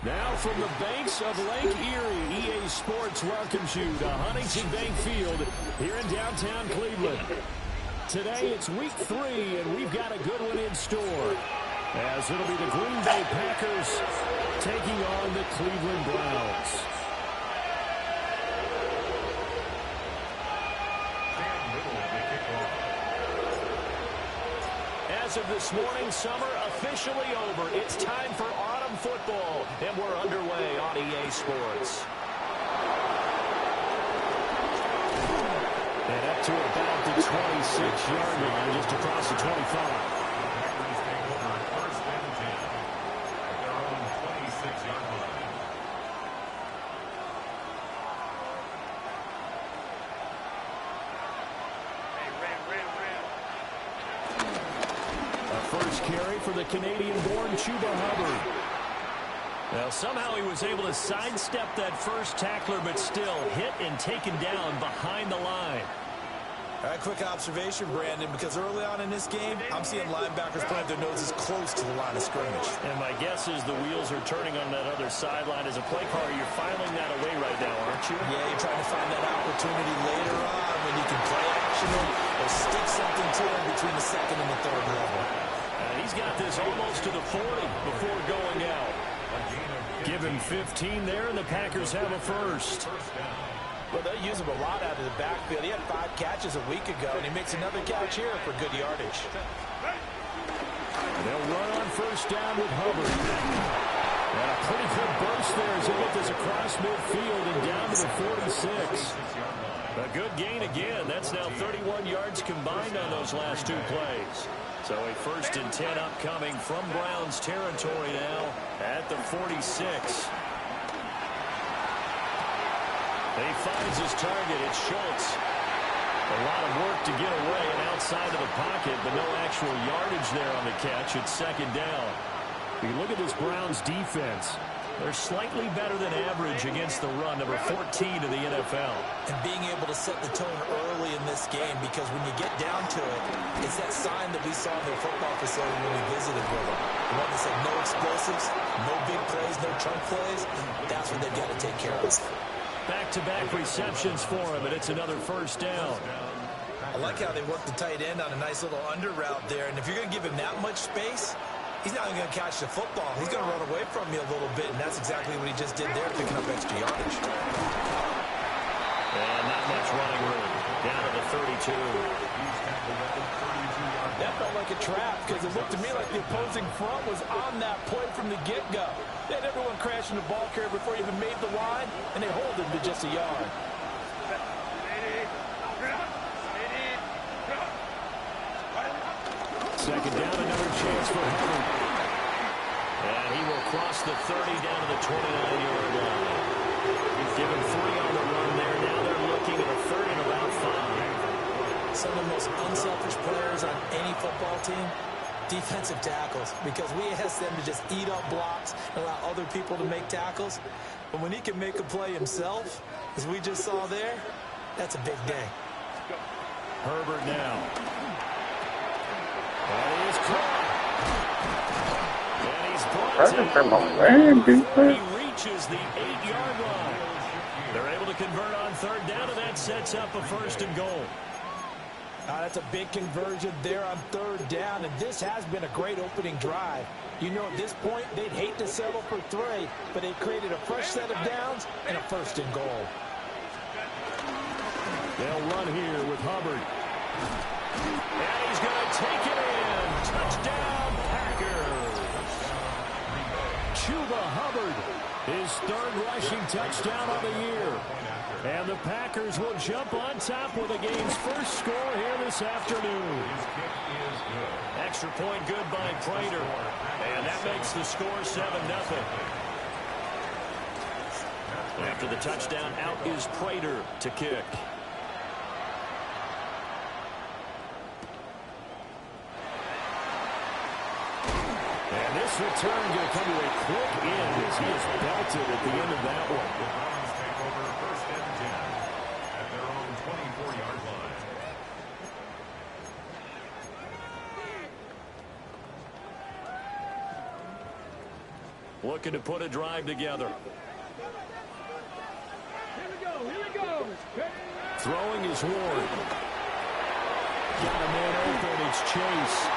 Now from the banks of Lake Erie, EA Sports welcomes you to Huntington Bank Field here in downtown Cleveland. Today it's week 3, and we've got a good one in store, as it'll be the Green Bay Packers taking on the Cleveland Browns. As of this morning, summer officially over. It's time for autumn football, and we're underway on EA Sports. And up to about the 26-yard line, just across the 25. For the Canadian-born Chuba Hubbard. Well, somehow he was able to sidestep that first tackler, but still hit and taken down behind the line. All right, quick observation, Brandon, because early on in this game, I'm seeing linebackers plant their noses close to the line of scrimmage. And my guess is the wheels are turning on that other sideline. As a play caller, you're filing that away right now, aren't you? Yeah, you're trying to find that opportunity later on when you can play action or stick something to him between the second and the third level. He's got this almost to the 40 before going out. Give him 15 there, and the Packers have a first. Well, they'll use him a lot out of the backfield. He had 5 catches a week ago, and he makes another catch here for good yardage. They'll run on first down with Hubbard. And a pretty good burst there as he gets this across midfield and down to the 46. A good gain again. That's now 31 yards combined on those last 2 plays. So a first and 10 upcoming from Browns territory now at the 46. He finds his target. It's Schultz. A lot of work to get away and outside of the pocket, but no actual yardage there on the catch. It's second down. If you look at this Browns defense, they're slightly better than average against the run, number 14 in the NFL. And being able to set the tone early in this game, because when you get down to it, it's that sign that we saw in their football facility when we visited with them. The one that said no explosives, no big plays, no chunk plays. That's what they've got to take care of. Back-to-back receptions for him, and it's another first down. I like how they work the tight end on a nice little under route there, and if you're going to give him that much space, he's not even going to catch the football. He's going to run away from me a little bit, and that's exactly what he just did there, picking up extra yardage. And not much running room. Down to the 32. That felt like a trap, because it looked to me like the opposing front was on that play from the get-go. They had everyone crashing the ball carrier before he even made the line, and they hold him to just a yard. Second down, another chance for Hubbard. And he will cross the 30 down to the 29-yard line. Give him 3 on the run there. Now they're looking at a third and about 5. Some of the most unselfish players on any football team, defensive tackles, because we ask them to just eat up blocks and allow other people to make tackles. But when he can make a play himself, as we just saw there, that's a big day. Herbert now. And he is caught. And he's brought to. He reaches the 8-yard line. They're able to convert on third down, and that sets up a first and goal. That's a big conversion there on third down, and this has been a great opening drive. You know, at this point, they'd hate to settle for 3, but they created a fresh set of downs and a first and goal. They'll run here with Hubbard. And he's going to take it in. Touchdown, Packers. Chuba Hubbard, his 3rd rushing touchdown of the year. And the Packers will jump on top with the game's first score here this afternoon. Extra point good by Prater. And that makes the score 7-0. After the touchdown, out is Prater to kick. And this return going to come to a quick end as he is belted at the end of that one. looking to put a drive together. Here we go. Throwing is Ward. Got a man open. It's Chase.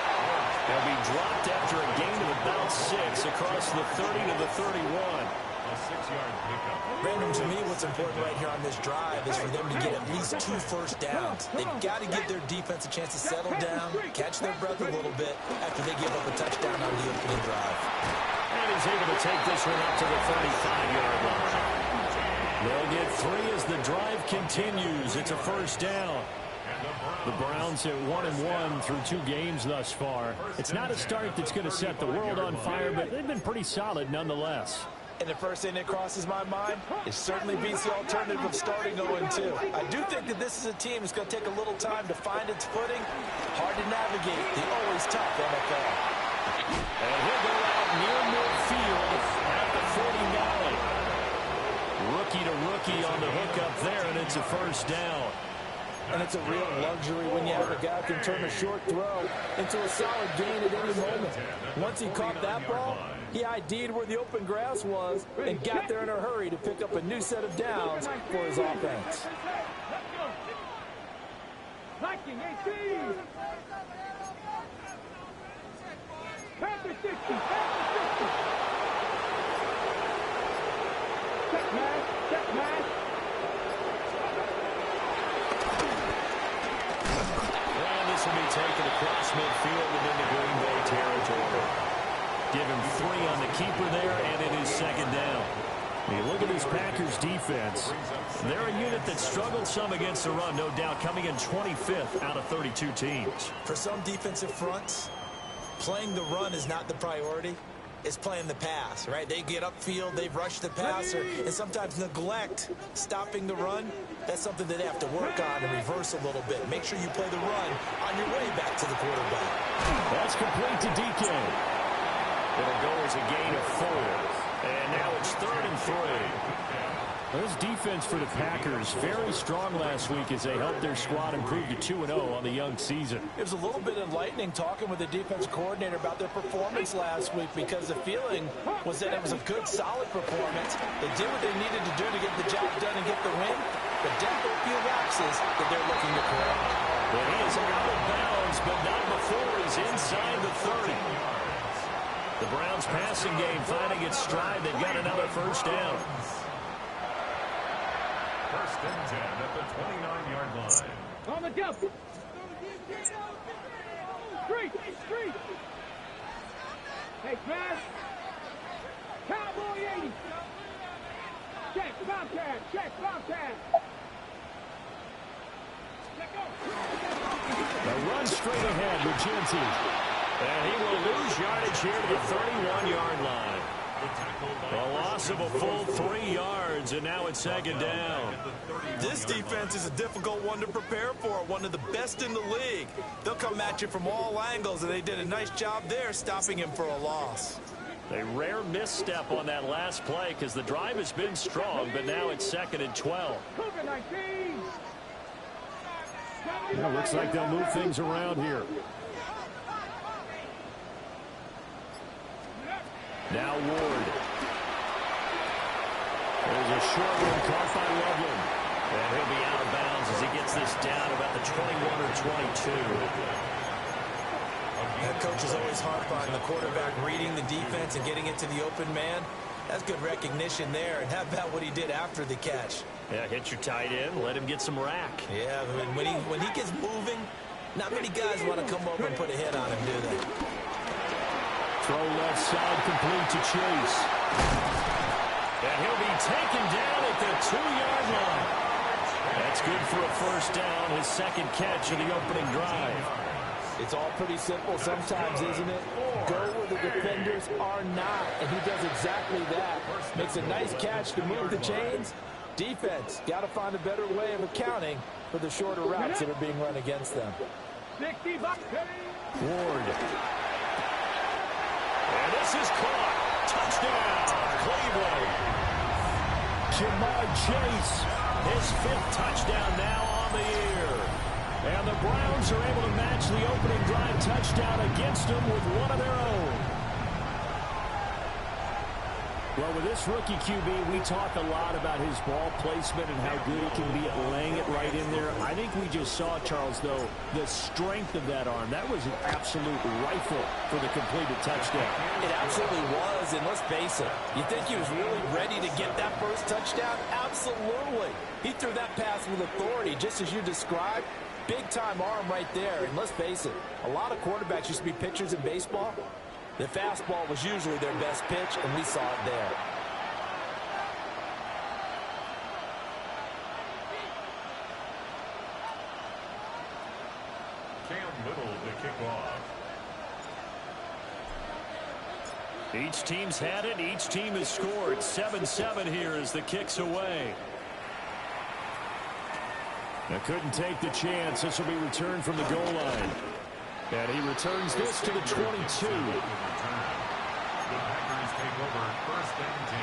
He'll be dropped after a gain of about 6 across the 30 to the 31. A 6-yard pickup. Brandon, to me, what's important right here on this drive is for them to get at least 2 first downs. They've got to give their defense a chance to settle down, catch their breath a little bit after they give up a touchdown on the opening drive. And he's able to take this one up to the 35-yard line. They'll get 3 as the drive continues. It's a first down. The Browns at 1-1 through 2 games thus far. It's not a start that's going to set the world on fire, but they've been pretty solid nonetheless. And the first thing that crosses my mind, it certainly beats the alternative of starting 0-2. I do think that this is a team that's going to take a little time to find its footing. Hard to navigate the always tough NFL. And he'll go out near midfield at the 49. Rookie to rookie on the hookup there, and it's a first down. And it's a real luxury when you have a guy who can turn a short throw into a solid gain at any moment. Once he caught that ball, he ID'd where the open grass was and got there in a hurry to pick up a new set of downs for his offense. Viking 18. Panther 60. Check match. And this will be taken across midfield and into Green Bay territory. Give him 3 on the keeper there, and it is second down. You look at this Packers defense. They're a unit that struggled some against the run, no doubt, coming in 25th out of 32 teams. For some defensive fronts, playing the run is not the priority. It's playing the pass, right? They get upfield, they've rushed the passer, and sometimes neglect stopping the run. That's something that they have to work on and reverse a little bit. Make sure you play the run on your way back to the quarterback. That's complete to DK. It'll go as a gain of 4. And now it's 3rd and 3. This defense for the Packers, very strong last week as they helped their squad improve to 2-0 on the young season. It was a little bit enlightening talking with the defense coordinator about their performance last week because the feeling was that it was a good, solid performance. They did what they needed to do to get the job done and get the win, but definitely a few lapses that they're looking to correct. But he is out of bounds, but not before he's inside the 30. The Browns passing game finding its stride. They've got another first down. 1st and 10 at the 29-yard line. On the jump. Street. Hey, pass. Cowboy 80. Check, Bobcat. The run straight ahead with Jensen. And he will lose yardage here to the 31-yard line. A loss of a full 3 yards, and now it's second down. This defense is a difficult one to prepare for, one of the best in the league. They'll come at you from all angles, and they did a nice job there stopping him for a loss. A rare misstep on that last play because the drive has been strong, but now it's 2nd and 12. It looks like they'll move things around here. Now Ward. There's a short one caught by Loveland. And he'll be out of bounds as he gets this down about the 21 or 22. Head coach is always harp on the quarterback reading the defense and getting it to the open man. That's good recognition there. And how about what he did after the catch? Yeah, hit your tight end, let him get some rack. Yeah, when he gets moving, not many guys want to come over and put a hit on him, do they? Throw left side complete to Chase. And he'll be taken down at the 2-yard line. That's good for a first down, his 2nd catch of the opening drive. It's all pretty simple sometimes, isn't it? Go where the defenders are not, and he does exactly that. Makes a nice catch to move the chains. Defense, got to find a better way of accounting for the shorter routes that are being run against them. Ward. And this is caught. Touchdown, Cleveland. Jamar Chase, his 5th touchdown now on the year. And the Browns are able to match the opening drive touchdown against them with one of their own. Well, with this rookie QB, we talk a lot about his ball placement and how good he can be at laying it right in there. I think we just saw, Charles, though, the strength of that arm. That was an absolute rifle for the completed touchdown. It absolutely was, and let's face it, you think he was really ready to get that first touchdown? Absolutely. He threw that pass with authority, just as you described. Big-time arm right there, and let's face it, a lot of quarterbacks used to be pitchers in baseball. The fastball was usually their best pitch, and we saw it there. Cam Little to kick off. Each team's had it. Each team has scored. 7-7 here as the kick's away. Now couldn't take the chance. This will be returned from the goal line. And he returns this to the 22. The Packers take over 1st and 10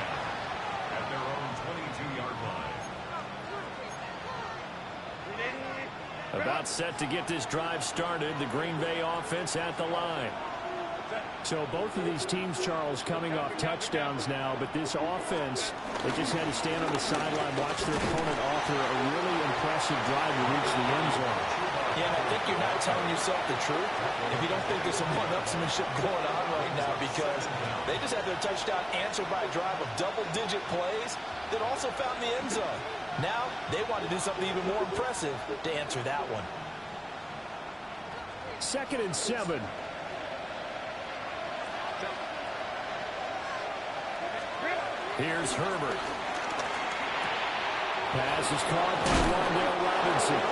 at their own 22-yard line. About set to get this drive started. The Green Bay offense at the line. So both of these teams, Charles, coming off touchdowns now, but this offense, they just had to stand on the sideline, watch their opponent offer a really impressive drive to reach the end zone. Yeah, and I think you're not telling yourself the truth if you don't think there's some one-upsmanship going on right now, because they just had their touchdown answered by a drive of double-digit plays that also found the end zone. Now they want to do something even more impressive to answer that one. 2nd and 7. Here's Herbert. Pass is caught by Wan'Dale Robinson.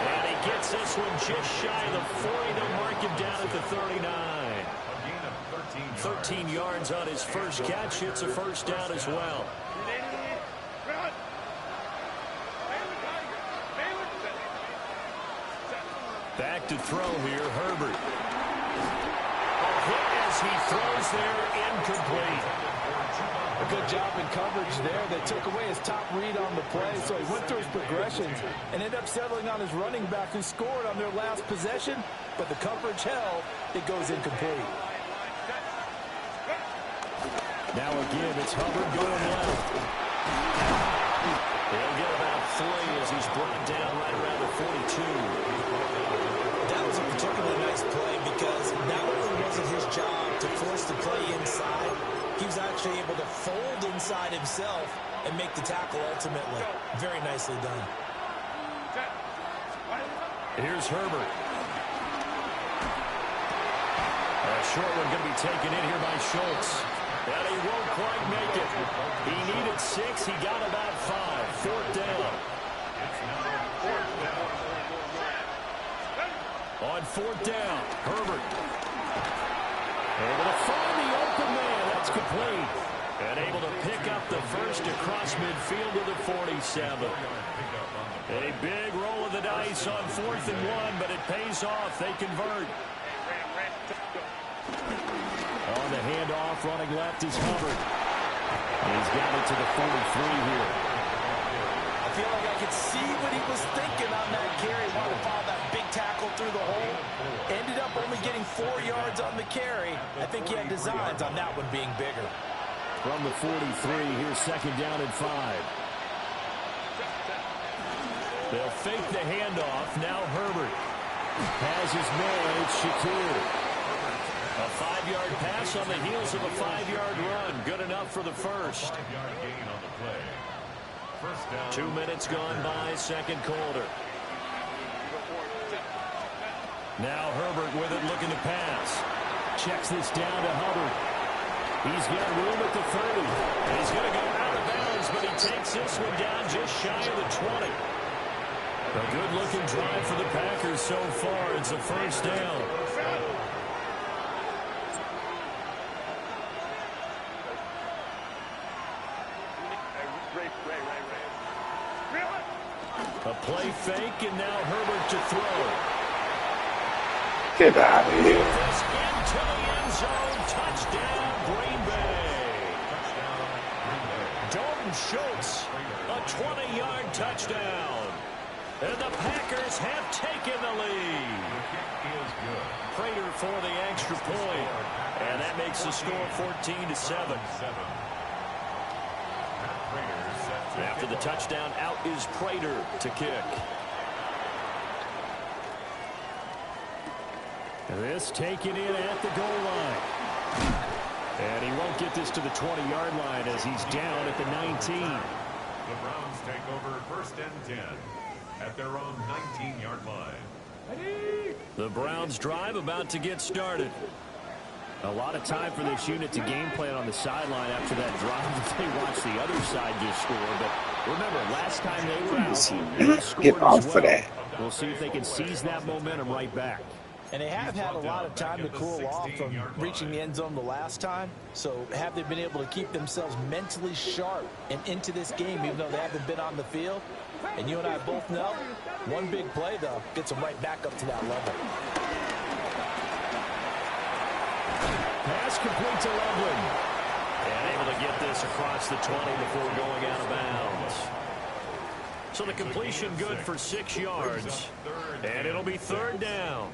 And he gets this one just shy of the 40. They'll mark him down at the 39. A gain of 13 yards on his first catch. It's a first down as well. Back to throw here, Herbert. A hit as he throws there, incomplete. A good job in coverage there. They took away his top read on the play, so he went through his progressions and ended up settling on his running back who scored on their last possession, but the coverage held. It goes incomplete. Now again, it's Hubbard going left. He'll get about 3 as he's brought down right around the 42. That was a particularly nice play because not only was it his job to force the play inside, he was actually able to fold inside himself and make the tackle ultimately. Very nicely done. Here's Herbert. A short one going to be taken in here by Schultz. And he won't quite make it. He needed 6. He got about 5. 4th down. On 4th down, Herbert. Able to find the open man. That's complete. And able to pick up the first across midfield to the 47. A big roll of the dice on 4th and 1, but it pays off. They convert. On the handoff, running left is Hubbard. He's got it to the 43 here. I feel like I could see what he was thinking on that carry. Wanted to follow that big tackle through the hole. Ended up only getting 4 yards on the carry. I think he had designs on that one being bigger. From the 43, here's 2nd down and 5. They'll fake the handoff. Now Herbert has his man. It's Shakir. A 5-yard pass on the heels of a 5-yard run. Good enough for the first. 5-yard gain on the play. First down. 2 minutes gone by, 2nd quarter. Now Herbert with it, looking to pass. Checks this down to Hubbard. He's got room at the 30. He's going to go out of bounds, but he takes this one down just shy of the 20. A good-looking drive for the Packers so far. It's a first down. A play fake, and now Herbert to throw. Get out of here. This into the end zone. Touchdown, Green Bay. Dalton Schultz, a 20-yard touchdown. And the Packers have taken the lead. Prater for the extra point. And that makes the score 14-7. After the touchdown, out is Prater to kick. This taken in at the goal line. And he won't get this to the 20-yard line as he's down at the 19. The Browns take over 1st and 10 at their own 19-yard line. The Browns drive about to get started. A lot of time for this unit to game plan on the sideline after that drive. They watch the other side just score. But remember, last time they were out, they scored Get off as well. of that. We'll see if they can seize that momentum right back. And they have had a lot of time to cool off from reaching the end zone the last time. So have they been able to keep themselves mentally sharp and into this game, even though they haven't been on the field? And you and I both know, one big play, though, gets them right back up to that level. Pass complete to Loveland. And able to get this across the 20 before going out of bounds. So the completion good for 6 yards. And it'll be 3rd down.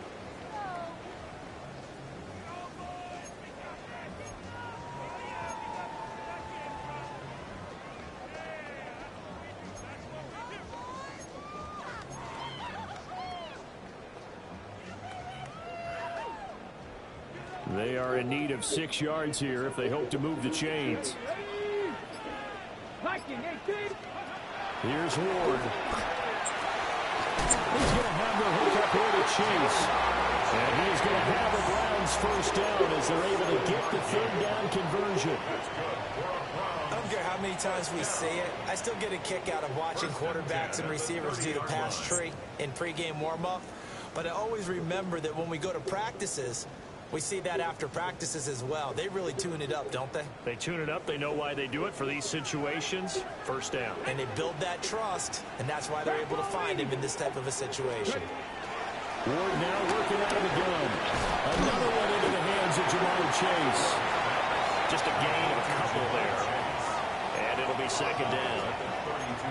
They are in need of 6 yards here if they hope to move the chains. Here's Ward. He's going to have the hook up here to Chase. And he is going to have the Browns 1st down as they're able to get the 3rd down conversion. I don't care how many times we see it. I still get a kick out of watching quarterbacks and receivers do the pass tree in pregame warm-up. But I always remember that when we go to practices, we see that after practices as well. They really tune it up, don't they? They tune it up. They know why they do it for these situations. 1st down. And they build that trust, and that's why they're able to find him in this type of a situation. Ward now working out of the gun. Another one into the hands of Jamar Chase. Just a gain of a couple there. And it'll be 2nd down.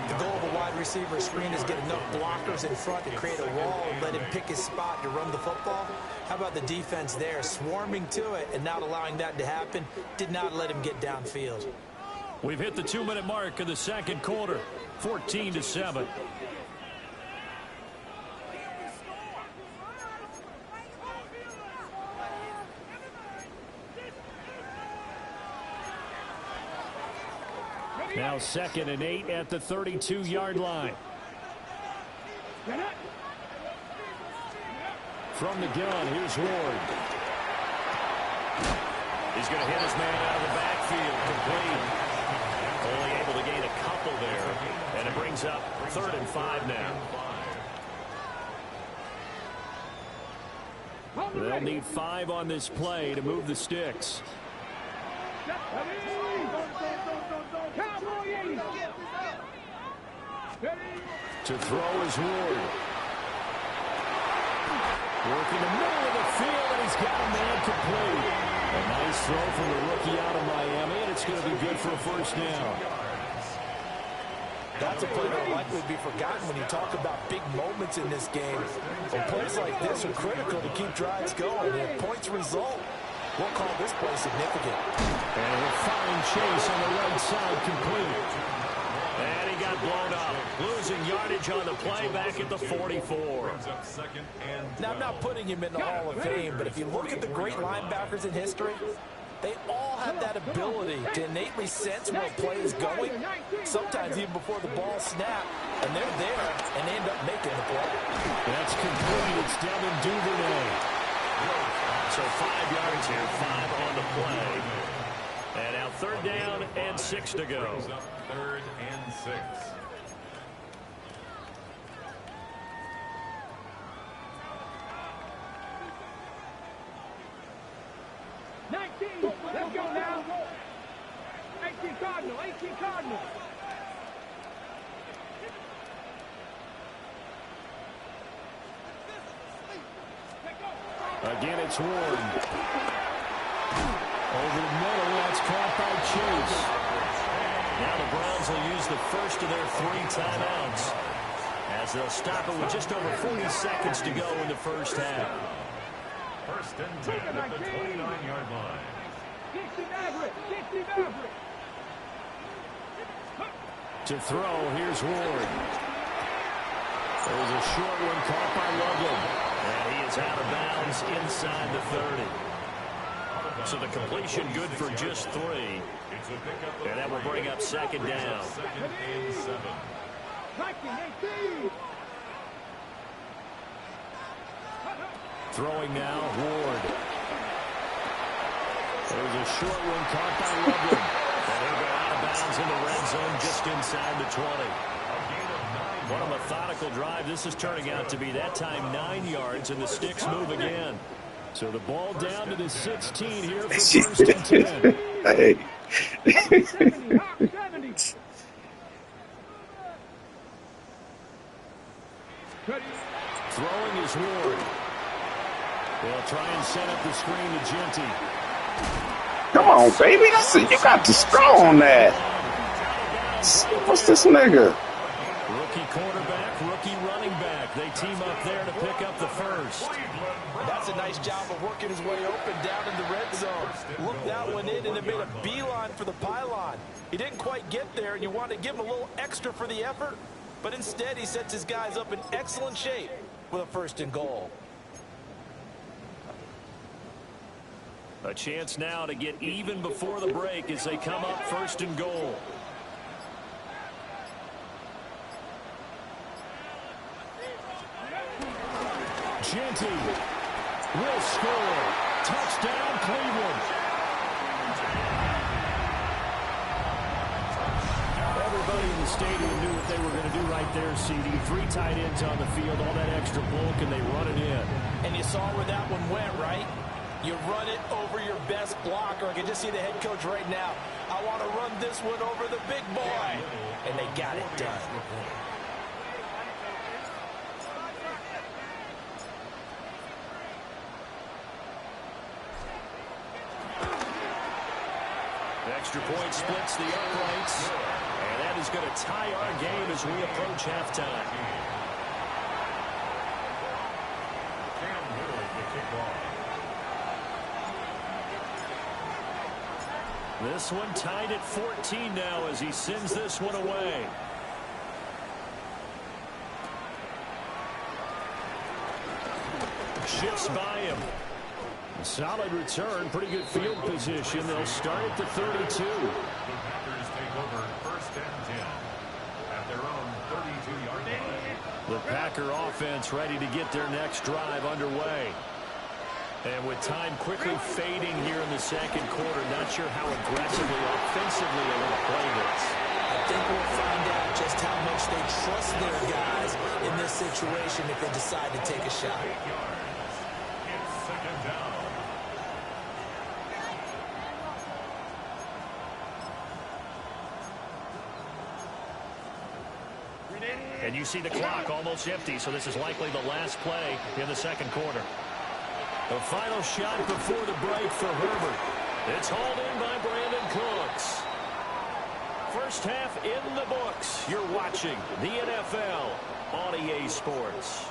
The goal of a wide receiver screen is get enough blockers in front to create a wall and let him pick his spot to run the football. How about the defense there, swarming to it and not allowing that to happen? Did not let him get downfield. We've hit the 2-minute mark of the 2nd quarter, 14-7. Now 2nd and 8 at the 32-yard line. From the gun, here's Ward. He's going to hit his man out of the backfield, complete. Only able to gain a couple there, and it brings up 3rd and 5 now. They'll need 5 on this play to move the sticks. To throw is Ward. Working the middle of the field, and he's got a man complete. A nice throw from the rookie out of Miami, and it's going to be good for a 1st down. That's a play that will likely be forgotten when you talk about big moments in this game. And plays like this are critical to keep drives going. And if points result, we'll call this play significant. And we'll find Chase on the right side complete. And he got blown up, losing yardage on the play back at the 44. Now, I'm not putting him in the Hall of Fame, but if you look at the great linebackers in history, they all have that ability to innately sense where a play is going, sometimes even before the ball snaps, and they're there, and they end up making the play. That's complete. It's Devin Duvernay. So 5 yards here, 5 on the play. And now 3rd down and 6 to go. 3rd and 6. Let's go now. 18 Cardinal, 18 Cardinal. Again, it's Ward. Over the middle, that's caught by Chase. Now the Browns will use the first of their 3 timeouts as they'll stop it with just over 40 seconds to go in the 1st half. 1st and 10 at the 29-yard line. 60 Maverick, 60 Maverick. To throw, here's Ward. There's a short one caught by Loveland. And he is out of bounds inside the 30. So the completion good for just 3. And that will bring up second down. Throwing now, Ward. There's a short one caught by Loveland. And he'll go out of bounds in the red zone just inside the 20. What a methodical drive. This is turning out to be that time 9 yards, and the sticks move again. So the ball down to the 16 here for first and 10. Hey. Throwing is Ward. They'll try and set up the screen to Genty. Come on, baby. You got to straw on that. What's this nigga? Rookie quarterback, rookie running back. They team up there to pick up the first. That's a nice job of working his way open down in the red zone. Looked that one in and it made a beeline for the pylon. He didn't quite get there, and you want to give him a little extra for the effort. But instead, he sets his guys up in excellent shape with a first and goal. A chance now to get even before the break as they come up first and goal. Genty will score. Touchdown, Cleveland. Everybody in the stadium knew what they were going to do right there, CD. 3 tight ends on the field, all that extra bulk, and they run it in. And you saw where that one went, right? You run it over your best blocker. I can just see the head coach right now. I want to run this one over the big boy. And they got it done. Extra point splits the uprights. And that is going to tie our game as we approach halftime. Cam Hill with the kickoff. This one tied at 14 now as he sends this one away. Shifts by him. Solid return, pretty good field position. They'll start at the 32. The Packers take over first and 10 at their own 32-yard line. The Packer offense ready to get their next drive underway. And with time quickly fading here in the second quarter, not sure how aggressively, offensively they want to play this. I think we'll find out just how much they trust their guys in this situation if they decide to take a shot. 8 yards. It's second down. And you see the clock almost empty, so this is likely the last play in the second quarter. The final shot before the break for Herbert. It's hauled in by Brandon Cooks. First half in the books. You're watching the NFL on EA Sports.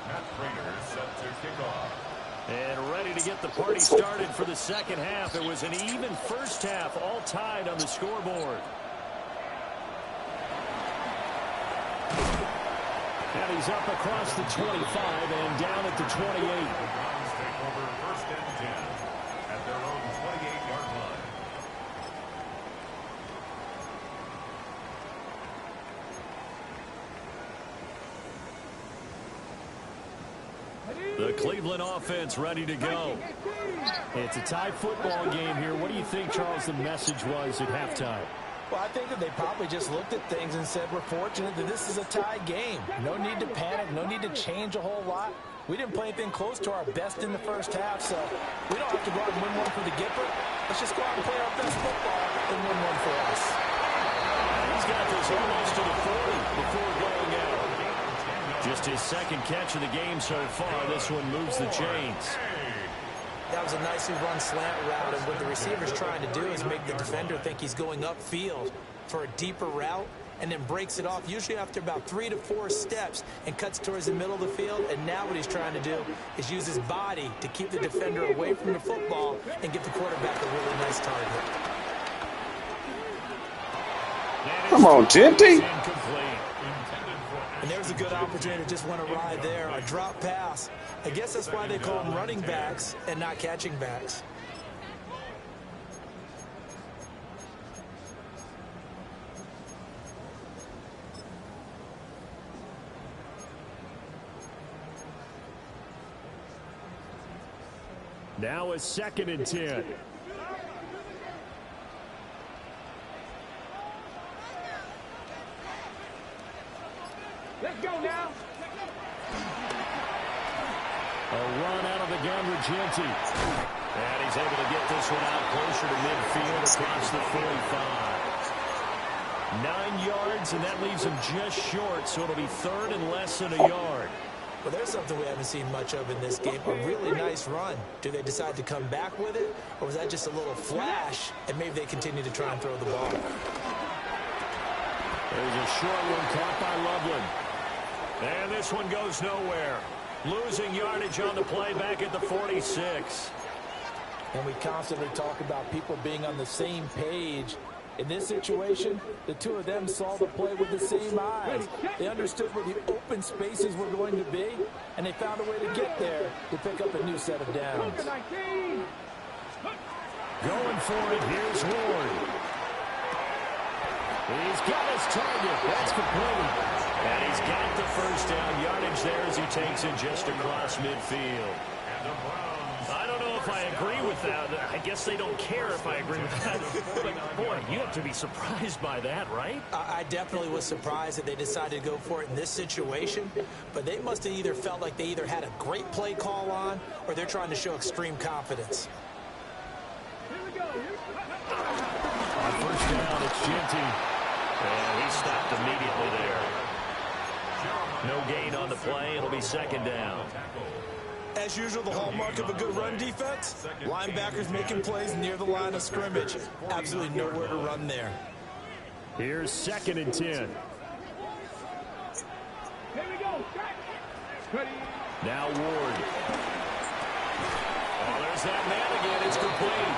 Matt Prater set to kick off. And ready to get the party started for the second half. It was an even first half, all tied on the scoreboard. And he's up across the 25 and down at the 28. The Browns take over first and 10 at their own 28-yard line. The Cleveland offense ready to go. It's a tie football game here. What do you think, Charles, the message was at halftime? Well, I think that they probably just looked at things and said, we're fortunate that this is a tie game. No need to panic, no need to change a whole lot. We didn't play anything close to our best in the first half, so we don't have to go out and win one for the Gipper. Let's just go out and play our best football and win one for us. He's got this almost to the 40 before going out. Just his second catch of the game so far. This one moves the chains. That was a nicely run slant route, and what the receiver's trying to do is make the defender think he's going upfield for a deeper route. and then breaks it off, usually after about 3 to 4 steps, and cuts towards the middle of the field. And now what he's trying to do is use his body to keep the defender away from the football and give the quarterback a really nice target. Come on, Genty. And there's a good opportunity to just want to ride there. A drop pass. I guess that's why they call them running backs and not catching backs. Now a 2nd and 10. Let's go now. A run out of the gun with Genty. And he's able to get this one out closer to midfield across the 45. 9 yards, and that leaves him just short, so it'll be 3rd and less than a yard. Well, there's something we haven't seen much of in this game, a really nice run. Do they decide to come back with it, or was that just a little flash, and maybe they continue to try and throw the ball? There's a short one caught by Loveland. And this one goes nowhere. Losing yardage on the play back at the 46. And we constantly talk about people being on the same page. In this situation, the two of them saw the play with the same eyes. They understood where the open spaces were going to be, and they found a way to get there to pick up a new set of downs. Going for it, here's Ward. He's got his target. That's complete. And he's got the first down yardage there as he takes it just across midfield. I don't know if I agree with that. I guess they don't care if I agree with that. But, boy, you have to be surprised by that, right? I definitely was surprised that they decided to go for it in this situation, but they must have either felt like they either had a great play call on or they're trying to show extreme confidence. On first down, it's Genty. And he stopped immediately there. No gain on the play. It'll be 2nd down. As usual, the hallmark of a good run defense, linebackers making plays near the line of scrimmage. Absolutely nowhere to run there. Here's 2nd and 10. Here we go. Ready. Now Ward. Oh, there's that man again. It's complete.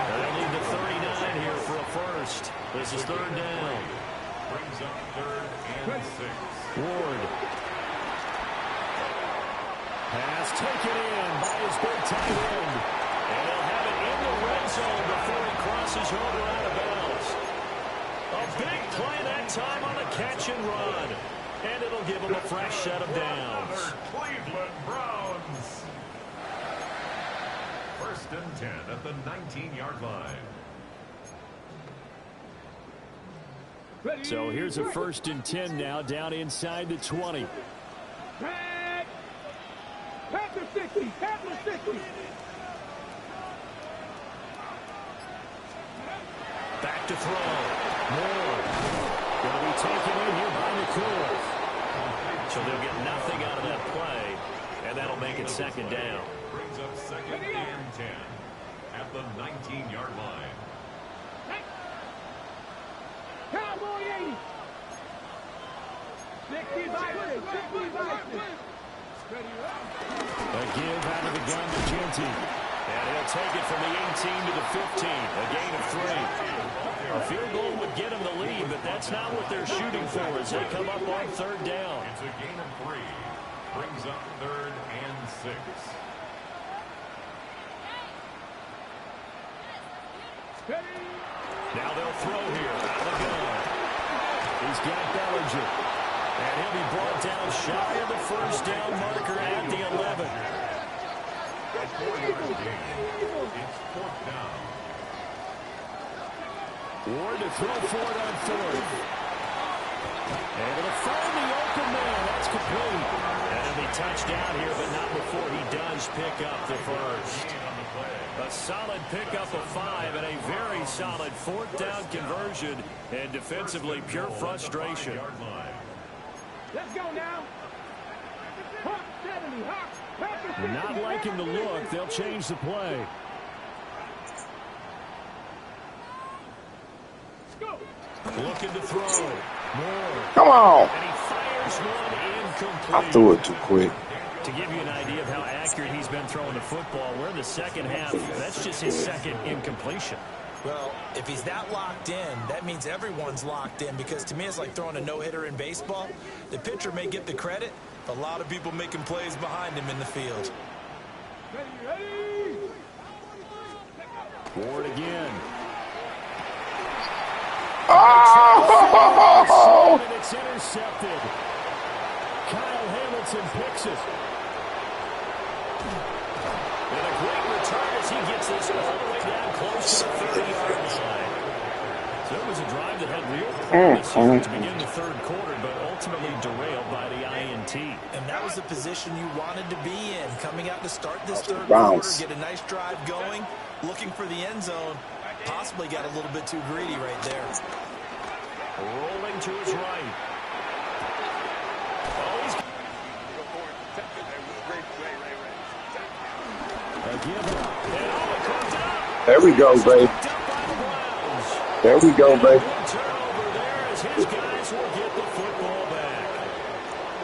They'll need the 39 here for a first. This is 3rd down. Brings up 3rd and 6. Ward. Pass taken in by his big tight end. And he'll have it in the red zone before he crosses over out of bounds. A big play that time on the catch and run. And it'll give him a fresh set of downs. Cleveland Browns. 1st and 10 at the 19-yard line. Ready. So here's a 1st and 10 now down inside the 20. Panther 60. Panther 60. Back to throw. Moore. Going to be taken in here by McCool. So they'll get nothing out of that play, and that'll make it 2nd down. Brings up 2nd and 10 at the 19-yard line. Cowboy 80. 60 A give out of the gun to Genty. And he'll take it from the 18 to the 15. A gain of 3. A field goal would get him the lead, but that's not what they're shooting for as they come up on 3rd down. It's a gain of 3. Brings up 3rd and 6. Now they'll throw here out of the gun. He's got Bellinger. And he'll be brought down shy of the 1st down marker at the 11. A 4-yard gain. It's 4th down. Ward to throw for it on 4th. And it'll find the open man. That's complete. And he'll be touched down here, but not before he does pick up the first. A solid pickup of 5 and a very solid 4th down conversion. And defensively, pure frustration. Let's go now. Hawk 70. Hawk. Not liking the look. They'll change the play. Go. Looking looking to throw. Moore. Come on. And he fires one incomplete. I threw it too quick. To give you an idea of how accurate he's been throwing the football, we're in the second half. That's just his second incompletion. Well, if he's that locked in, that means everyone's locked in, because to me it's like throwing a no-hitter in baseball. The pitcher may get the credit, but a lot of people making plays behind him in the field. Ward again. Oh! And it's intercepted. Kyle Hamilton picks it. And a great return as he gets this all the way down close to the 30-yard line. So it was a drive that had real promise here to begin the third quarter, but ultimately derailed by the INT. And that was the position you wanted to be in, coming out to start this third Bounce. quarter, get a nice drive going, looking for the end zone. Possibly got a little bit too greedy right there. Rolling to his right. Oh, he's... There we go, babe. There we go, babe. Turnover there as his guys will get the football back.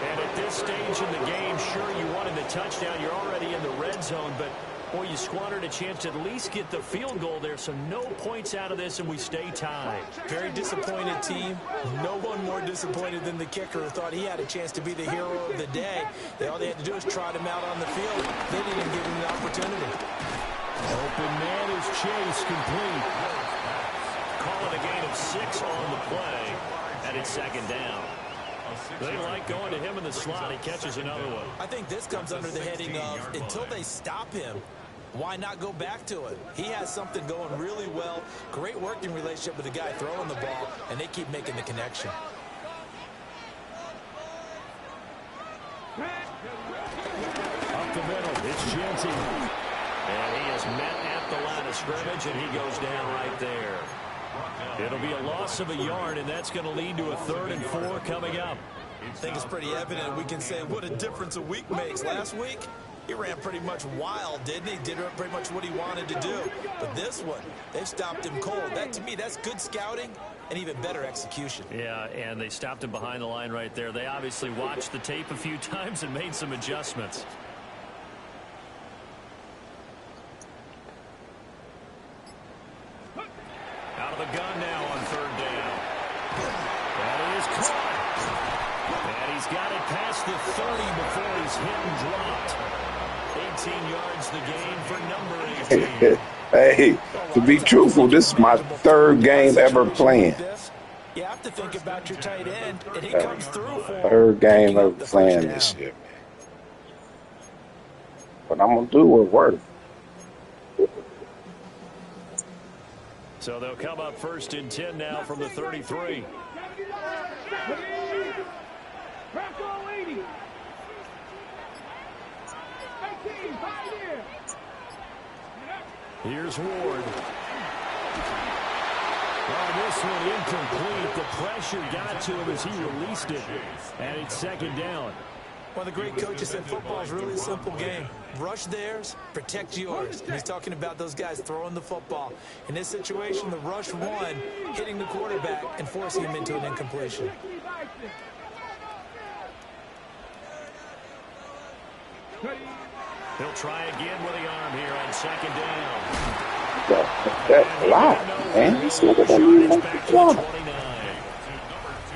And at this stage in the game, sure, you wanted the touchdown. You're already in the red zone, but boy, you squandered a chance to at least get the field goal there, so no points out of this, and we stay tied. Very disappointed team. No one more disappointed than the kicker, who thought he had a chance to be the hero of the day. All they had to do is trot him out on the field. They didn't even give him the opportunity. Open man is Chase, complete. Call it a gain of 6 on the play, and it's second down. They like going to him in the slot. He catches another one. I think this comes under the heading of, until they stop him, why not go back to it? He has something going really well. Great working relationship with the guy throwing the ball, and they keep making the connection. Up the middle, it's Jeanty. And he is met at the line of scrimmage, and he goes down right there. It'll be a loss of a yard, and that's going to lead to a 3rd and 4 coming up. I think it's pretty evident. We can say what a difference a week makes. Last week, he ran pretty much wild, didn't he? Did pretty much what he wanted to do. But this one, they've stopped him cold. That, to me, that's good scouting and even better execution. Yeah, and they stopped him behind the line right there. They obviously watched the tape a few times and made some adjustments. Out of the gun now on 3rd down. That is caught. And he's got it past the 30 before he's hit and dropped. 18 yards the game for number 18. Hey, to be truthful, this is my 3rd game ever playing. You have to think about your tight end, and he comes through for 3rd game ever playing this year, man. What I'm going to do will work. So they'll come up 1st and 10 now from the 33. Here's Ward. Oh, this one incomplete. The pressure got to him as he released it. And it's 2nd down. One of the great coaches said football is really a simple game. Rush theirs, protect yours. And he's talking about those guys throwing the football. In this situation, the rush one, hitting the quarterback and forcing him into an incompletion. He'll try again with the arm here on 2nd down. That block, man. He's not going to leave the block.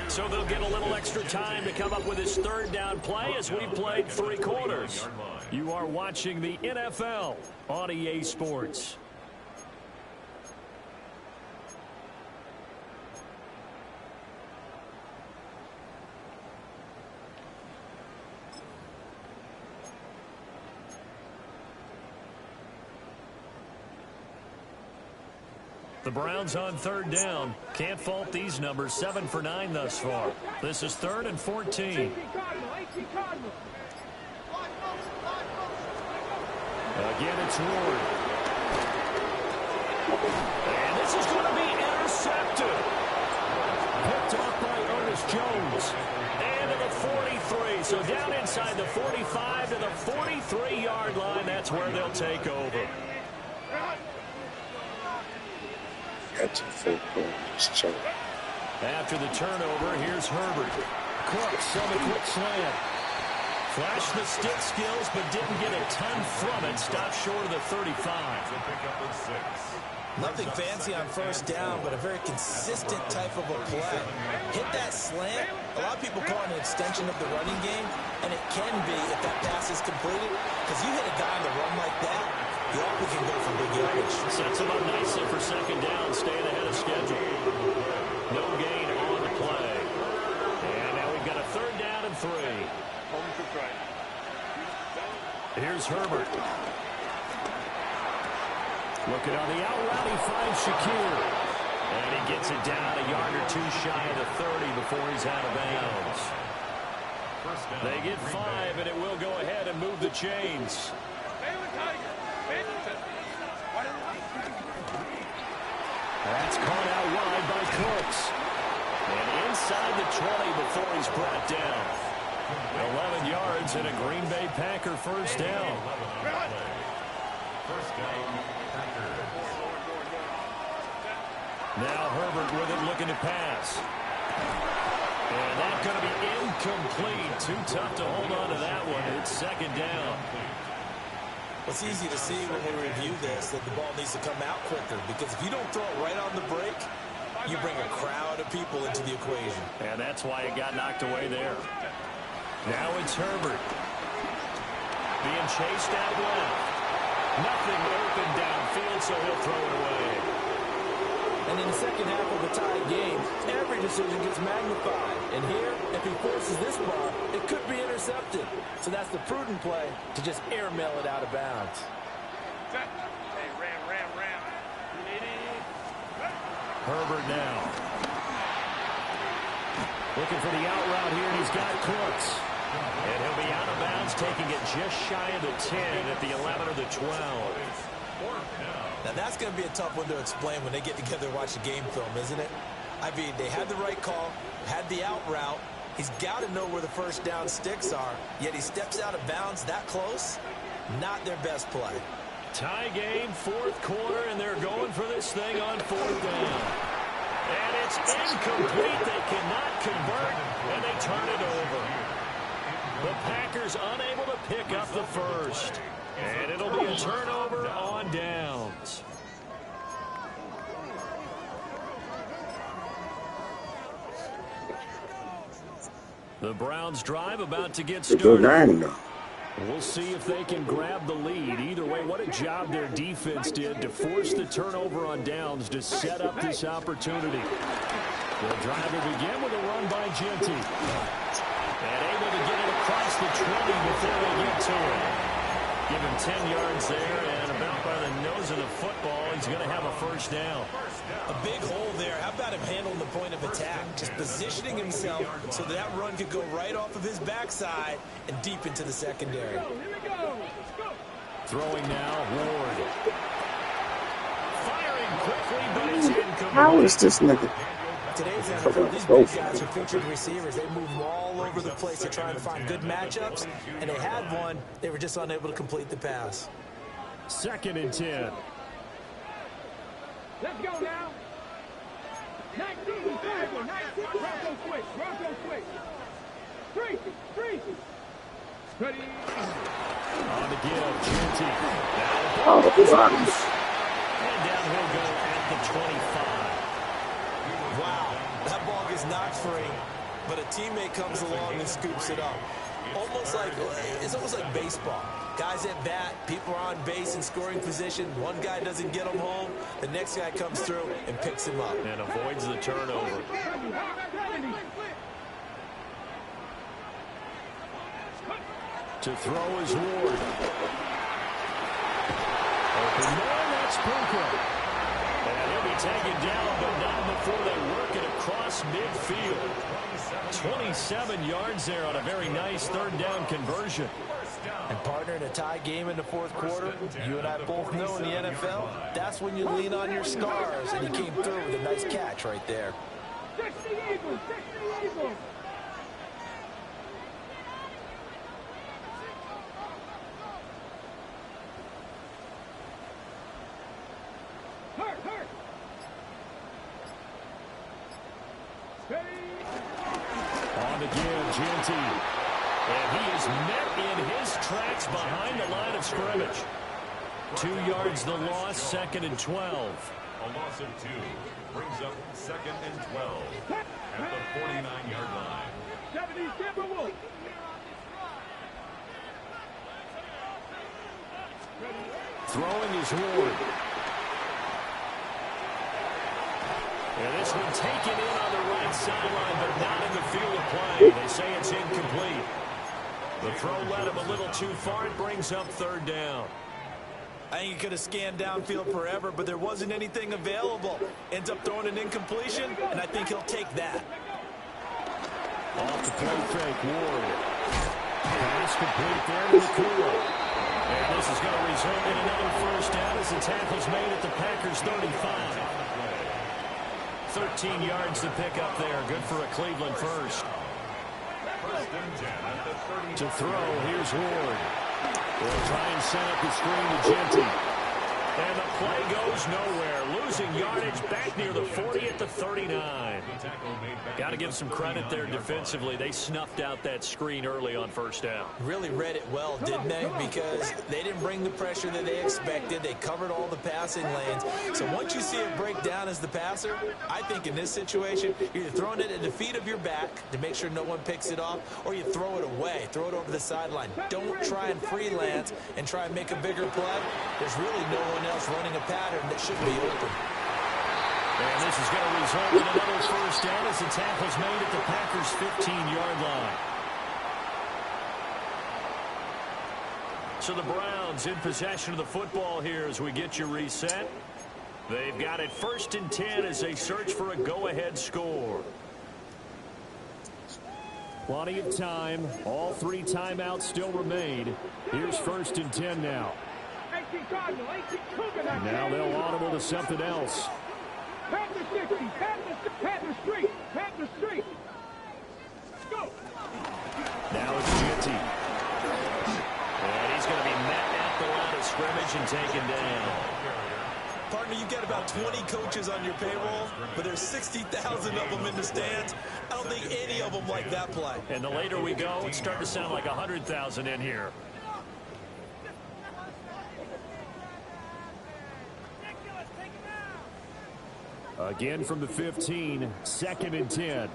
So they'll get a little extra time to come up with his 3rd down play as we played 3 quarters. You are watching the NFL on EA Sports. The Browns on 3rd down. Can't fault these numbers. 7 for 9 thus far. This is 3rd and 14. Again, it's Ward. And this is going to be intercepted. Picked off by Ernest Jones. And to the 43. So down inside the 45 to the 43-yard line. That's where they'll take over. That's a football. Just choke. After the turnover, here's Herbert. Cooks on the quick slant. Flashed the stick skills, but didn't get a ton from it. Stopped short of the 35. Nothing fancy on first down, but a very consistent type of a play. Hit that slant. A lot of people call it an extension of the running game, and it can be if that pass is completed, because you hit a guy on the run like that, you often can go for big yardage. Sets him up nicely for second down, staying ahead of schedule. No gain on the play. And now we've got a third down and 3. Here's Herbert. Looking on the out route, he finds Shakir. And he gets it down a yard or 2 shy of the 30 before he's out of bounds. They get 5, and it will go ahead and move the chains. That's caught out wide by Cooks. And inside the 20 before he's brought down. 11 yards and a Green Bay Packer first down. First down, Packers. Now Herbert with it, looking to pass. And that's going to be incomplete. Too tough to hold on to that one. It's second down. It's easy to see when we review this that the ball needs to come out quicker, because if you don't throw it right on the break, you bring a crowd of people into the equation. And that's why it got knocked away there. Now it's Herbert. Being chased out left. Nothing open downfield, so he'll throw it away. And in the second half of a tied game, every decision gets magnified. And here, if he forces this ball, it could be intercepted. So that's the prudent play to just airmail it out of bounds. Hey, ram. Herbert now. Looking for the out route here, and he's got Cooks. And he'll be out of bounds, taking it just shy of the 10 at the 11 or the 12. Now, that's going to be a tough one to explain when they get together and watch the game film, isn't it? I mean, they had the right call, had the out route. He's got to know where the first down sticks are, yet he steps out of bounds that close. Not their best play. Tie game, fourth quarter, and they're going for this thing on fourth down. And it's incomplete. They cannot convert, and they turn it over. The Packers unable to pick up the first. And it'll be a turnover on downs. The Browns drive about to get started. We'll see if they can grab the lead. Either way, what a job their defense did to force the turnover on downs to set up this opportunity. The drive will begin with a run by Genty. And able to get it across the 20 before they get to it. Give him 10 yards there, and about by the nose of the football, he's going to have a first down. A big hole there. How about him handling the point of attack? Just positioning himself so that run could go right off of his backside and deep into the secondary. Throwing now, Ward. Firing quickly, but it's incomplete. How is this nigga? Today's NFL, these big guys are featured receivers. They move all over the place to try and find good matchups, and they had one. They were just unable to complete the pass. Second and 10. Let's go now. 19, Bronco quick. Freeze. Ready. On the give, Genty. And down he'll go at the 25. Wow, that ball gets knocked free, but a teammate comes along and scoops it up. It's almost like baseball. Guys at bat, people are on base in scoring position. One guy doesn't get him home. The next guy comes through and picks him up. And avoids the turnover. To throw is Ward. Open man, that's Puka. And he'll be taken down, but not before they work it across midfield. 27 yards there on a very nice third down conversion. And partner, in a tie game in the fourth quarter, you and I both know in the NFL, that's when you lean on your stars, and he came through with a nice catch right there. 60 Eagles. Hurt. Jeanty. And he is met in his tracks behind the line of scrimmage. 2 yards the loss, 2nd and 12. A loss of 2 brings up 2nd and 12 at the 49-yard line. 77 Wolf. Throwing is Ward. And this one taken in on the right sideline, but not in the field of play. They say it's incomplete. The throw led him a little too far. It brings up 3rd down. I think he could have scanned downfield forever, but there wasn't anything available. Ends up throwing an incompletion, and I think he'll take that. Off the play fake, Ward. Pass complete there to McCool. And this is going to result in another 1st down as the tackle's made at the Packers' 35. 13 yards to pick up there. Good for a Cleveland first. 1st and 10 at the 30. To throw, here's Ward. They'll try and set up the screen to Jeanty. And the play goes nowhere. Losing yardage back near the 40 at the 39. Got to give some credit there defensively. They snuffed out that screen early on 1st down. Really read it well, didn't they? Because they didn't bring the pressure that they expected. They covered all the passing lanes. So once you see it break down as the passer, I think in this situation, you're either throwing it at the feet of your back to make sure no one picks it off, or you throw it away, throw it over the sideline. Don't try and freelance and try and make a bigger play. There's really no one else running a pattern that should be open. And this is going to result in another 1st down as the tackle's made at the Packers' 15-yard line. So the Browns in possession of the football here as we get you reset. They've got it 1st and 10 as they search for a go-ahead score. Plenty of time. All 3 timeouts still remain. Here's 1st and 10 now. Now they'll audible to something else. Pat the 60, pat the street, pat the street. Go. Now it's Jeanty. And he's going to be met at the line of scrimmage and taken down. Partner, you've got about 20 coaches on your payroll, but there's 60,000 of them in the stands. I don't think any of them like that play. And the later we go, it's starting to sound like 100,000 in here. Again from the 15, 2nd and 10.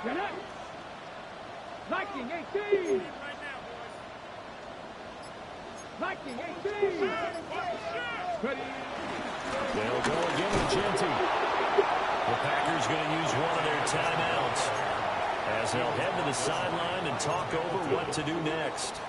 Get up. Liking 18. Liking 18. Ready. They'll go again with Jeanty. The Packers going to use one of their timeouts as they'll head to the sideline and talk over what to do next.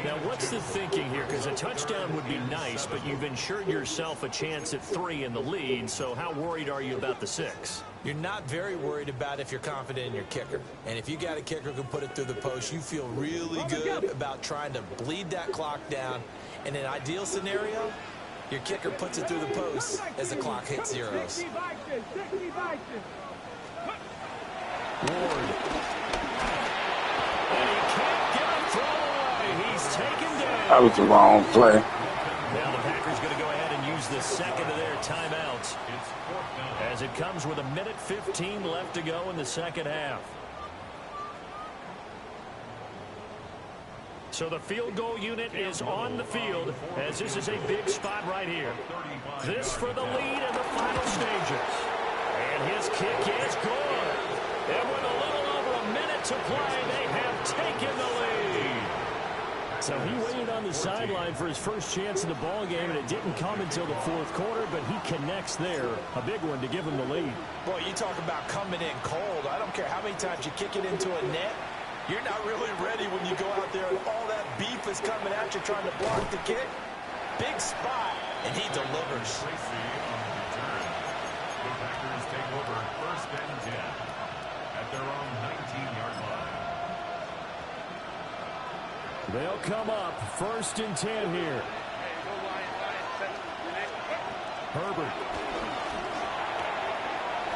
Now, what's the thinking here? Because a touchdown would be nice, but you've ensured yourself a chance at 3 in the lead, so how worried are you about the 6? You're not very worried about if you're confident in your kicker. And if you got a kicker who can put it through the post, you feel really good about trying to bleed that clock down. In an ideal scenario, your kicker puts it through the post as the clock hits zeros. Ward. And he can't get a throw away. He's taken down. That was the wrong play. Now the Packers going to go ahead and use the 2nd of their timeouts as it comes with 1:15 left to go in the 2nd half. So the field goal unit is on the field as this is a big spot right here. This for the lead in the final stages. And his kick is good. And with a little over a minute to play, they have taken the lead. So he waited on the sideline for his first chance in the ball game, and it didn't come until the 4th quarter, but he connects there. A big one to give him the lead. Boy, you talk about coming in cold. I don't care how many times you kick it into a net. You're not really ready when you go out there and all that beef is coming at you trying to block the kick. Big spot, and he delivers. The Packers take over 1st and 10 at their own 19-yard line. They'll come up 1st and 10 here. Herbert.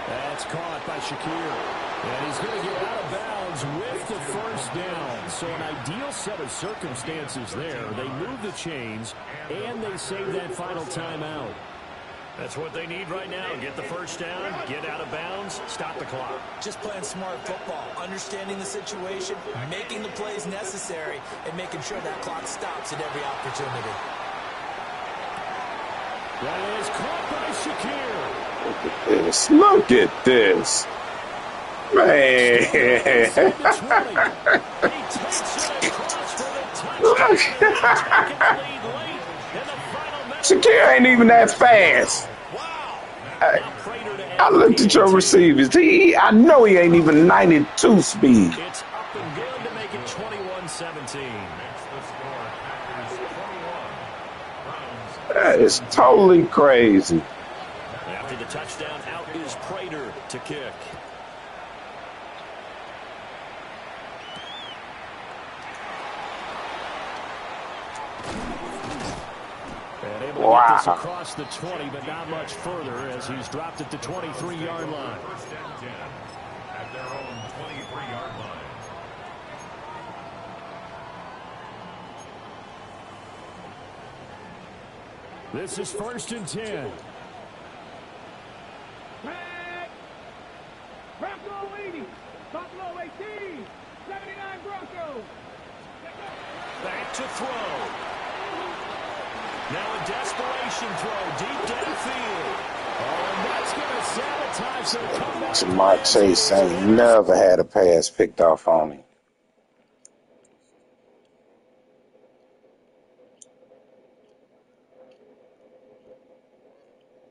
That's caught by Shakir. And he's going to get out of bounds with the 1st down. So an ideal set of circumstances there. They move the chains, and they save that final timeout. That's what they need right now. Get the first down, get out of bounds, stop the clock. Just playing smart football, understanding the situation, making the plays necessary, and making sure that clock stops at every opportunity. That is caught by Shakir. Look at this. Look at this. Man. Shakir ain't even that fast. I looked at your receivers. I know he ain't even 92 speed. It's up and good to make it 21-17. That is totally crazy. After the touchdown, out is Prater to kick. And able to get this across the 20, but not much further as he's dropped at the 23-yard line. First and 10 at their own 23-yard line. This is 1st and 10. Bronco 80. Buffalo 18. 79 Broncos. Back to throw. Now a desperation throw deep downfield. Oh, and that's going to sabotage their comeback. Jamar Chase ain't never had a pass picked off on him.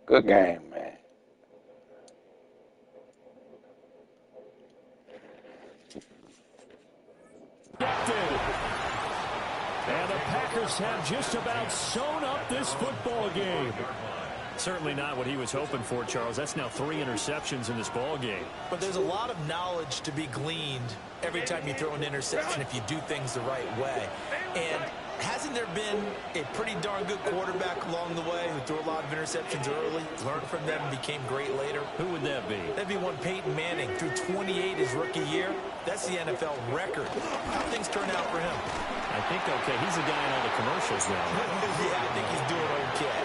Good game, man. And the Packers have just about sewn up this football game. Certainly not what he was hoping for, Charles. That's now 3 interceptions in this ball game. But there's a lot of knowledge to be gleaned every time you throw an interception if you do things the right way. And hasn't there been a pretty darn good quarterback along the way who threw a lot of interceptions early, learned from them, and became great later? Who would that be? That'd be one Peyton Manning, threw 28 his rookie year. That's the NFL record. How things turn out for him? I think okay. He's the guy in all the commercials now. Yeah, I think he's doing okay.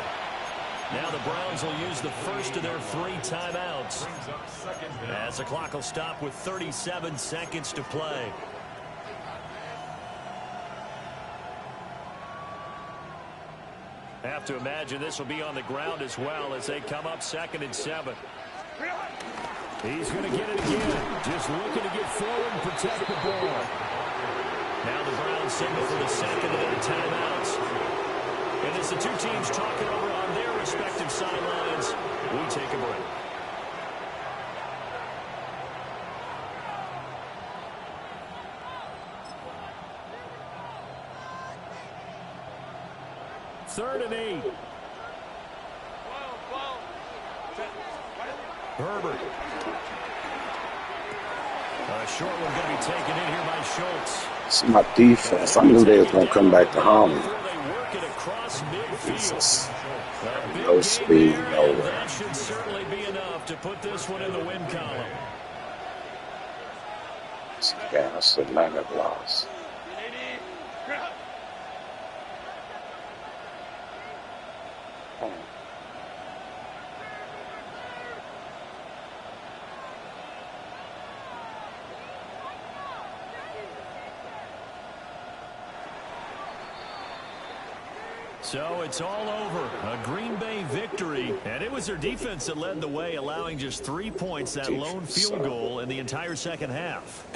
Now the Browns will use the first of their 3 timeouts. As the clock will stop with 37 seconds to play. Have to imagine this will be on the ground as well as they come up 2nd and 7. He's going to get it again. Just looking to get forward and protect the ball. Now the Browns signal for the 2nd of their timeouts. And as the two teams talking over on their respective sidelines, we take a break. Third and 8. Herbert. A short one going to be taken in here by Schultz. It's my defense. I knew they was going to come back to home. Jesus. No speed, nowhere. That should certainly be enough to put this one in the win column. Yeah, that's the Leonard loss. So it's all over. A Green Bay victory. And it was their defense that led the way, allowing just 3 points, that lone field goal in the entire second half.